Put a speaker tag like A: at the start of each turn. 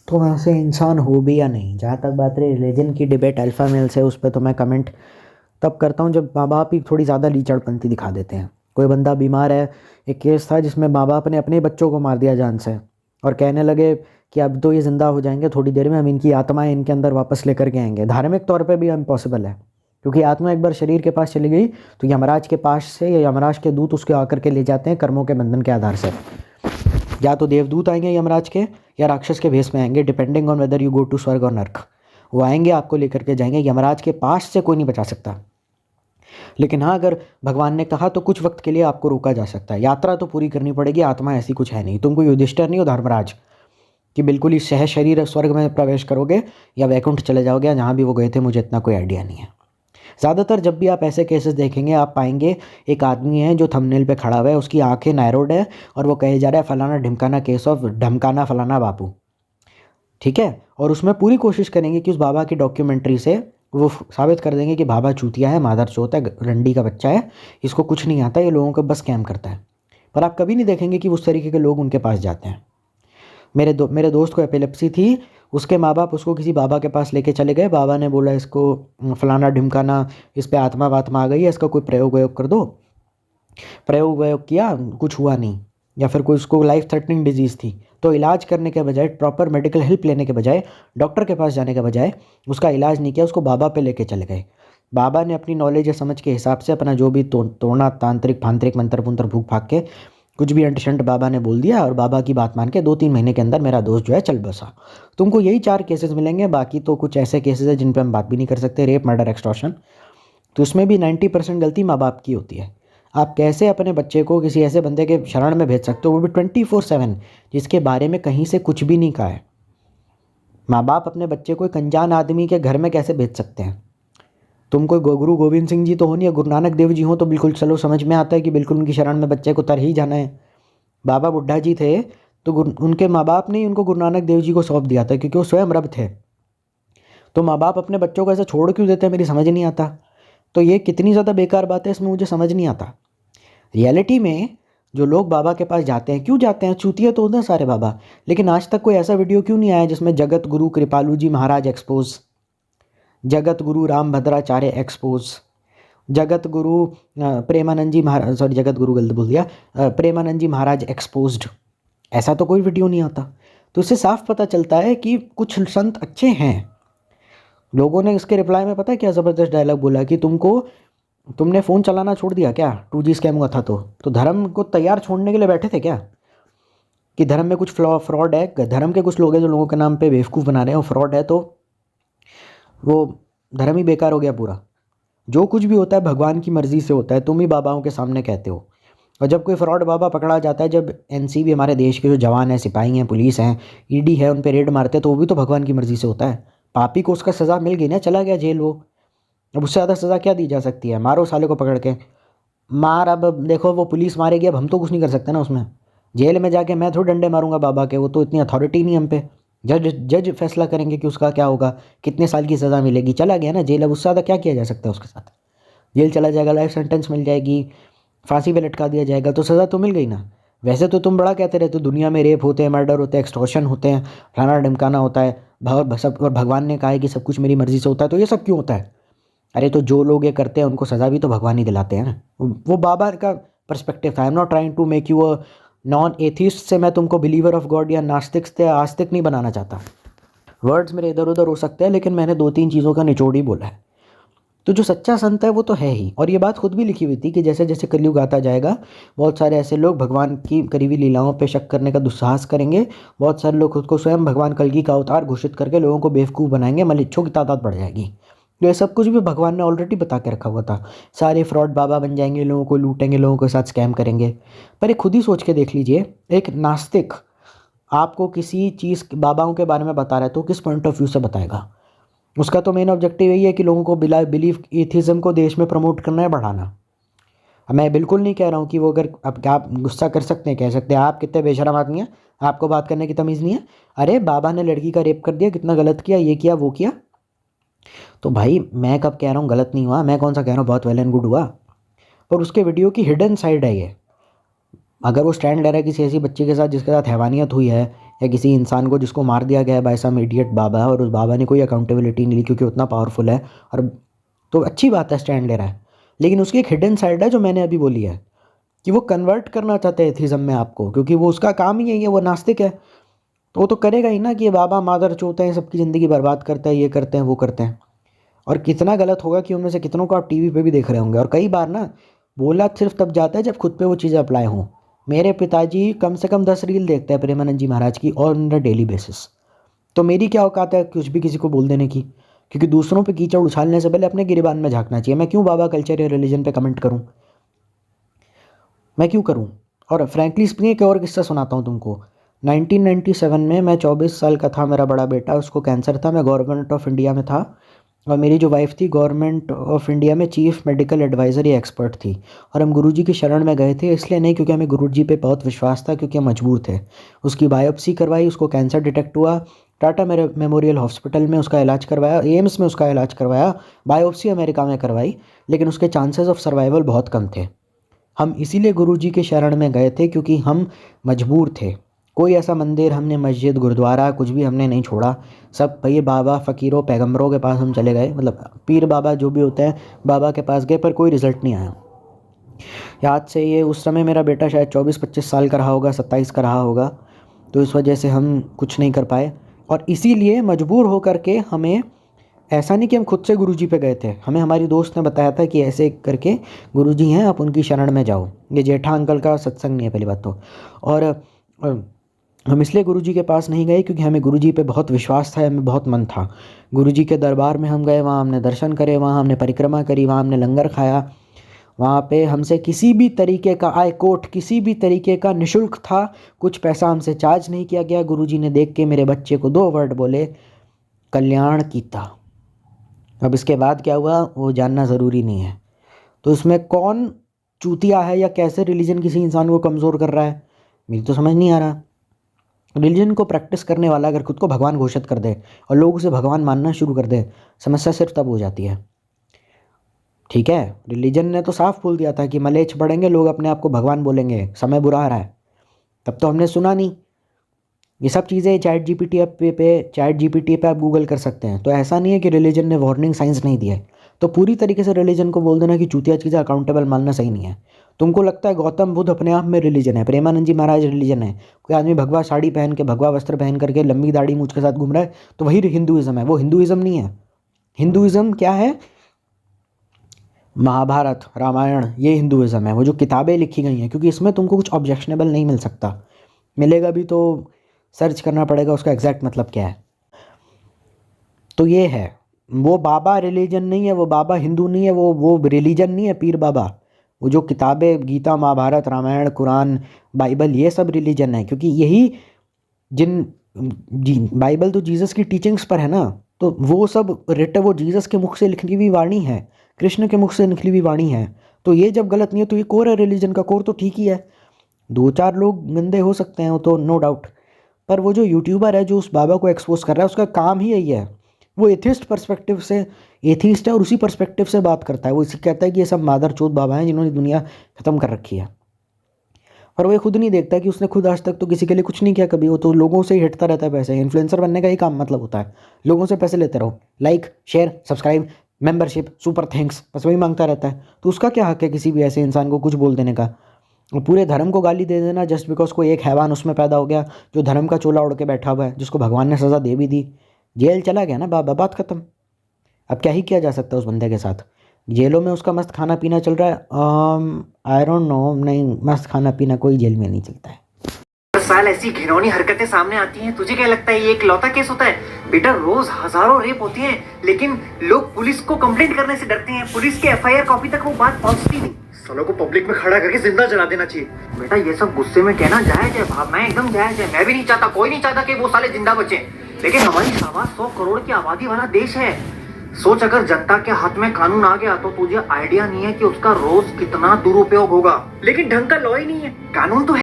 A: तो वैसे इंसान हो भी या नहीं, जहाँ तक बात रही रिलीजन की डिबेट अल्फ़ा मेल से, उस पर तो मैं कमेंट तब करता हूँ जब माँ बाप ही थोड़ी ज़्यादा लीचड़पंथी दिखा देते हैं। कोई बंदा बीमार है, एक केस था जिसमें माँ बाप ने अपने बच्चों को मार दिया जान से, और कहने लगे कि अब तो ये ज़िंदा हो जाएंगे, थोड़ी देर में हम इनकी आत्माएं इनके अंदर वापस लेकर के आएंगे। धार्मिक तौर पे भी इम्पॉसिबल है, क्योंकि आत्मा एक बार शरीर के पास चली गई तो यमराज के पास से या यमराज के दूत उसके आकर के ले जाते हैं कर्मों के बंधन के आधार से। या तो देवदूत आएंगे यमराज के, या राक्षस के भेष में आएंगे, depending on whether you go to स्वर्ग और नर्क। वो आएंगे, आपको लेकर के जाएंगे। यमराज के पास से कोई नहीं बचा सकता। लेकिन हाँ, अगर भगवान ने कहा तो कुछ वक्त के लिए आपको रोका जा सकता है। यात्रा तो पूरी करनी पड़ेगी, आत्मा ऐसी कुछ है नहीं। तुम कोई युधिष्ठिर नहीं हो धर्मराज कि बिल्कुल ही सह शरीर स्वर्ग में प्रवेश करोगे या वैकुंठ चले जाओगे, जहाँ भी वो गए थे मुझे इतना कोई आइडिया नहीं है। ज़्यादातर जब भी आप ऐसे केसेस देखेंगे, आप पाएंगे एक आदमी है जो थंबनेल पे खड़ा हुआ है, उसकी आंखें नैरोड है और वो कहे जा रहा है फलाना ढिमकाना केस ऑफ ढमकाना फलाना बापू, ठीक है। और उसमें पूरी कोशिश करेंगे कि उस बाबा की डॉक्यूमेंट्री से वो साबित कर देंगे कि बाबा चूतिया है, मादर चौथ है, रंडी का बच्चा है, इसको कुछ नहीं आता, ये लोगों को बस स्कैम करता है। पर आप कभी नहीं देखेंगे कि उस तरीके के लोग उनके पास जाते हैं। मेरे दोस्त को एपिलेप्सी थी, उसके माँ बाप उसको किसी बाबा के पास लेके चले गए। बाबा ने बोला इसको फलाना ढिमकाना, इस पे आत्मा वात्मा आ गई है, इसका कोई प्रयोग वयोग कर दो। प्रयोग वयोग किया, कुछ हुआ नहीं, या फिर कोई उसको लाइफ थ्रेटनिंग डिजीज़ थी, तो इलाज करने के बजाय, प्रॉपर मेडिकल हेल्प लेने के बजाय, डॉक्टर के पास जाने के बजाय उसका इलाज नहीं किया, उसको बाबा पे लेके चले गए। बाबा ने अपनी नॉलेज या समझ के हिसाब से अपना जो भी तोड़ना तांत्रिक फांत्रिक मंत्र पुंत्र फूक फाक के कुछ भी अंट बाबा ने बोल दिया, और बाबा की बात मान के 2-3 महीने के अंदर मेरा दोस्त जो है चल बसा। तुमको यही 4 केसेस मिलेंगे, बाकी तो कुछ ऐसे केसेस हैं जिन पे हम बात भी नहीं कर सकते, रेप मर्डर एक्सटॉर्शन, तो उसमें भी 90% गलती माँ बाप की होती है। आप कैसे अपने बच्चे को किसी ऐसे बंदे के शरण में भेज सकते हो, वो भी 24/7, जिसके बारे में कहीं से कुछ भी नहीं कहा है। माँ बाप अपने बच्चे को एक अनजान आदमी के घर में कैसे भेज सकते हैं? तुम कोई गुरु गोविंद सिंह जी तो हो नहीं, या गुरु नानक देव जी हो तो बिल्कुल चलो समझ में आता है कि बिल्कुल उनकी शरण में बच्चे को तर ही जाना है। बाबा बुड्ढा जी थे तो उनके माँ बाप ने ही उनको गुरु नानक देव जी को सौंप दिया था, क्योंकि वो स्वयं रब थे। तो माँ बाप अपने बच्चों को ऐसे छोड़ क्यों देते हैं, मेरी समझ नहीं आता। तो ये कितनी ज़्यादा बेकार बात है, इसमें मुझे समझ नहीं आता। रियलिटी में जो लोग बाबा के पास जाते हैं, क्यों जाते हैं? चूतिया तो होते हैं सारे बाबा, लेकिन आज तक कोई ऐसा वीडियो क्यों नहीं आया जिसमें जगत गुरु कृपालू जी महाराज एक्सपोज, जगत गुरु राम भद्राचार्य एक्सपोज, जगत गुरु प्रेमानंद जी महाराज, सॉरी जगत गुरु गलत बोल दिया, प्रेमानंद जी महाराज एक्सपोज्ड, ऐसा तो कोई वीडियो नहीं आता। तो इससे साफ पता चलता है कि कुछ संत अच्छे हैं। लोगों ने इसके रिप्लाई में पता है क्या ज़बरदस्त डायलॉग बोला कि तुमने फ़ोन चलाना छोड़ दिया क्या, 2G स्कैम हुआ था तो धर्म को तैयार छोड़ने के लिए बैठे थे क्या? कि धर्म में कुछ फ्रॉड है, धर्म के कुछ लोग हैं जो लोगों के नाम पे बेवकूफ़ बना रहे हैं, वो फ्रॉड है, तो वो धर्म ही बेकार हो गया पूरा। जो कुछ भी होता है भगवान की मर्ज़ी से होता है, तुम ही बाबाओं के सामने कहते हो। और जब कोई फ्रॉड बाबा पकड़ा जाता है, जब एनसीबी हमारे देश के जो जवान हैं, सिपाही हैं, पुलिस हैं, ईडी है, उन पर रेड मारते हैं, तो वो भी तो भगवान की मर्ज़ी से होता है। पापी को उसका सज़ा मिल गई ना, चला गया जेल वो। अब उससे ज़्यादा सज़ा क्या दी जा सकती है? मारो साले को पकड़ के मार। अब देखो वो पुलिस मारेगी, अब हम तो कुछ नहीं कर सकते ना उसमें। जेल में जाके मैं थोड़ी डंडे मारूंगा बाबा के, वो तो इतनी अथॉरिटी नहीं हम पे। जज फैसला करेंगे कि उसका क्या होगा, कितने साल की सज़ा मिलेगी। चला गया ना जेल, अब उससे ज़्यादा क्या किया जा सकता है उसके साथ? जेल चला जाएगा, लाइफ सेंटेंस मिल जाएगी, फांसी पे लटका दिया जाएगा, तो सज़ा तो मिल गई ना। वैसे तो तुम बड़ा कहते रहते हो दुनिया में रेप होते हैं, मर्डर होते हैं, एक्सटॉर्शन होते हैं, फलाना ढिमकाना होता है, सब, और भगवान ने कहा है कि सब कुछ मेरी मर्ज़ी से होता है, तो ये सब क्यों होता है? अरे तो जो लोग ये करते हैं उनको सज़ा भी तो भगवान ही दिलाते हैं ना। वो बाबा का पर्सपेक्टिव था। I am not trying to make you a non atheist से मैं तुमको बिलीवर ऑफ गॉड या नास्तिक से आस्तिक नहीं बनाना चाहता। वर्ड्स मेरे इधर उधर हो सकते हैं, लेकिन मैंने 2-3 चीज़ों का निचोड़ ही बोला है। तो जो सच्चा संत है वो तो है ही, और ये बात खुद भी लिखी हुई थी कि जैसे जैसे कलयुग आता जाएगा, बहुत सारे ऐसे लोग भगवान की करीबी लीलाओं पे शक करने का दुस्साहस करेंगे। बहुत सारे लोग खुद को स्वयं भगवान कल्कि का अवतार घोषित करके लोगों को बेवकूफ़ बनाएंगे, मलिच्छों की तादाद बढ़ जाएगी। तो ये सब कुछ भी भगवान ने ऑलरेडी बता के रखा हुआ था। सारे फ्रॉड बाबा बन जाएंगे, लोगों को लूटेंगे, लोगों के साथ स्कैम करेंगे। पर ये खुद ही सोच के देख लीजिए, एक नास्तिक आपको किसी चीज़ बाबाओं के बारे में बता रहा है तो किस पॉइंट ऑफ व्यू से बताएगा? उसका तो मेन ऑब्जेक्टिव यही है कि लोगों को बिलीफ एथिज्म को देश में प्रमोट करना है, बढ़ाना। मैं बिल्कुल नहीं कह रहा हूँ कि वो, अगर अब क्या आप गुस्सा कर सकते हैं, कह सकते हैं आप कितने बेशरम आदमी हैं, आपको बात करने की तमीज़ नहीं है। अरे बाबा ने लड़की का रेप कर दिया, कितना गलत किया, ये किया वो किया। तो भाई मैं कब कह रहा हूँ गलत नहीं हुआ, मैं कौन सा कह रहा हूँ बहुत वेल एंड गुड हुआ। पर उसके वीडियो की हिडन साइड है ये। अगर वो स्टैंड ले रहा है किसी ऐसी बच्ची के साथ जिसके साथ हैवानियत हुई है, या किसी इंसान को जिसको मार दिया गया है बाय सम इडियट बाबा, और उस बाबा ने कोई अकाउंटेबिलिटी नहीं ली क्योंकि उतना पावरफुल है, और तो अच्छी बात है स्टैंड ले रहा है। लेकिन उसकी एक हिडन साइड है जो मैंने अभी बोली है, कि वो कन्वर्ट करना चाहते हैं एथिज्म में आपको, क्योंकि वो उसका काम ही यही है, वो नास्तिक है, तो वो तो करेगा ही ना कि ये बाबा मादर चौथ हैं, सबकी ज़िंदगी बर्बाद करते हैं, ये करते हैं वो करते हैं। और कितना गलत होगा कि उनमें से कितनों को आप टीवी पे भी देख रहे होंगे। और कई बार ना बोला सिर्फ तब जाता है जब खुद पे वो चीज़ें अप्लाई हों। मेरे पिताजी कम से कम 10 रील देखते हैं प्रेमानंद जी महाराज की ऑन अ डेली बेसिस। तो मेरी क्या औकात है कुछ भी किसी को बोल देने की, क्योंकि दूसरों पे कीचड़ उछालने से पहले अपने गिरेबान में झांकना चाहिए। मैं क्यों बाबा कल्चर या रिलीजन पे कमेंट करूँ, मैं क्यों करूँ। और फ्रैंकली स्पीकिंग एक और किस्सा सुनाता हूँ तुमको। 1997 में मैं 24 साल का था, मेरा बड़ा बेटा उसको कैंसर था, मैं गवर्नमेंट ऑफ इंडिया में था, और मेरी जो वाइफ थी गवर्नमेंट ऑफ इंडिया में चीफ मेडिकल एडवाइज़र या एक्सपर्ट थी। और हम गुरुजी की शरण में गए थे, इसलिए नहीं क्योंकि हमें गुरुजी पे बहुत विश्वास था, क्योंकि हम मजबूर थे। उसकी बायोप्सी करवाई, उसको कैंसर डिटेक्ट हुआ, टाटा मेमोरियल हॉस्पिटल में उसका इलाज करवाया, एम्स में उसका इलाज करवाया, बायोप्सी अमेरिका में करवाई, लेकिन उसके चांसेस ऑफ सर्वाइवल बहुत कम थे। हम इसीलिए गुरुजी के शरण में गए थे क्योंकि हम मजबूर थे। कोई ऐसा मंदिर, हमने मस्जिद, गुरुद्वारा कुछ भी हमने नहीं छोड़ा। सब भैया बाबा फ़कीरों पैगंबरों के पास हम चले गए, मतलब पीर बाबा जो भी होते हैं बाबा के पास गए, पर कोई रिज़ल्ट नहीं आया। याद से ये उस समय मेरा बेटा शायद 24-25 साल का रहा होगा, 27 का रहा होगा, तो इस वजह से हम कुछ नहीं कर पाए। और इसीलिए मजबूर होकर के हमें, ऐसा नहीं कि हम खुद से गुरुजी पे गए थे, हमें हमारी दोस्त ने बताया था कि ऐसे करके गुरुजी हैं, आप उनकी शरण में जाओ। ये जेठा अंकल का सत्संग नहीं है पहली बात तो। और हम इसलिए गुरुजी के पास नहीं गए क्योंकि हमें गुरुजी पे बहुत विश्वास था, हमें बहुत मन था। गुरुजी के दरबार में हम गए, वहाँ हमने दर्शन करे, वहाँ हमने परिक्रमा करी, वहाँ हमने लंगर खाया। वहाँ पे हमसे किसी भी तरीके का किसी भी तरीके का निशुल्क था, कुछ पैसा हमसे चार्ज नहीं किया गया। गुरुजी ने देख के मेरे बच्चे को 2 वर्ड बोले, कल्याण कीता। अब इसके बाद क्या हुआ वो जानना ज़रूरी नहीं है। तो इसमें कौन चूतिया है या कैसे रिलीजन किसी इंसान को कमज़ोर कर रहा है, मेरी तो समझ नहीं आ रहा। रिलीजन को प्रैक्टिस करने वाला अगर खुद को भगवान घोषित कर दे और लोग उसे भगवान मानना शुरू कर दे, समस्या सिर्फ तब हो जाती है। ठीक है, रिलीजन ने तो साफ बोल दिया था कि मलेच्छ बढ़ेंगे, लोग अपने आप को भगवान बोलेंगे, समय बुरा आ रहा है। तब तो हमने सुना नहीं। ये सब चीज़ें चैट जीपीटी पे आप गूगल कर सकते हैं। तो ऐसा नहीं है कि रिलीजन ने वार्निंग साइंस नहीं दिया है। तो पूरी तरीके से रिलीजन को बोल देना कि चूतिया चीज़ें अकाउंटेबल मानना सही नहीं है। तुमको लगता है गौतम बुद्ध अपने आप में रिलीजन है, प्रेमानंद जी महाराज रिलीजन है, कोई आदमी भगवा साड़ी पहन के, भगवा वस्त्र पहन करके, लंबी दाढ़ी मूंछ के साथ घूम रहा है, तो वही हिंदुइज्म है। वो हिंदुइज्म नहीं है। हिंदुइज्म क्या है? महाभारत, रामायण, ये हिंदुइज्म है, वो जो किताबें लिखी गई हैं। क्योंकि इसमें तुमको कुछ ऑब्जेक्शनेबल नहीं मिल सकता, मिलेगा भी तो सर्च करना पड़ेगा उसका एग्जैक्ट मतलब क्या है। तो ये है, वो बाबा रिलीजन नहीं है, वो बाबा हिंदू नहीं है, वो रिलीजन नहीं है पीर बाबा। वो जो किताबें गीता, महाभारत, रामायण, कुरान, बाइबल, ये सब रिलीजन है। क्योंकि यही बाइबल तो जीसस की टीचिंग्स पर है ना, तो वो सब रिट वो जीसस के मुख से लिखी हुई वाणी है, कृष्ण के मुख से निकली हुई वाणी है। तो ये जब गलत नहीं है तो ये कोर है रिलीजन का, कोर तो ठीक ही है। 2-4 लोग गंदे हो सकते हैं वो तो नो डाउट, पर वो जो यूट्यूबर है जो उस बाबा को एक्सपोज कर रहा है उसका काम ही यही है। वो एथिस्ट पर्सपेक्टिव से एथिस्ट है और उसी पर्सपेक्टिव से बात करता है। वो इसे कहता है कि ये सब मादर चोद बाबा हैं जिन्होंने दुनिया ख़त्म कर रखी है। और वो खुद नहीं देखता कि उसने खुद आज तक तो किसी के लिए कुछ नहीं किया कभी। वो तो लोगों से ही हिटता रहता है पैसे। इन्फ्लुएंसर बनने का ही काम मतलब होता है, लोगों से पैसे लेते रहो, like, share, subscribe, membership, super thanks, बस वही मांगता रहता है। तो उसका क्या हक है किसी भी ऐसे इंसान को कुछ बोल देने का? पूरे धर्म को गाली दे देना जस्ट बिकॉज कोई एक हैवान उसमें पैदा हो गया जो धर्म का चोला उड़ के बैठा हुआ है, जिसको भगवान ने सज़ा दे भी दी, जेल चला गया ना, बात खत्म। अब क्या ही किया जा सकता है उस बंदे के साथ? जेलों में उसका मस्त खाना पीना चल रहा है। आई डोंट नो, नहीं, मस्त खाना पीना कोई जेल में नहीं चलता है।
B: हर साल ऐसी घिनौनी हरकतें सामने आती हैं। तुझे क्या लगता है ये एक लौता केस होता है? बेटा, रोज हजारों रेप होती हैं, लेकिन लोग पुलिस को कंप्लेंट करने से डरते हैं। पुलिस के एफआईआर कॉपी तक वो बात पहुंचती नहीं। सालों को पब्लिक में खड़ा करके जिंदा जला देना चाहिए। बेटा, ये सब गुस्से में कहना जायज है, भावना एकदम जायज है। मैं भी नहीं चाहता, कोई नहीं चाहता कि वो साले जिंदा बचे, लेकिन हमारी 100 करोड़ की आबादी वाला देश है। सोच, अगर जनता के हाथ में कानून आ गया तो तुझे आइडिया नहीं है कि उसका रोज कितना दुरुपयोग होगा। लेकिन ढंग का लॉ ही नहीं है, कानून तो है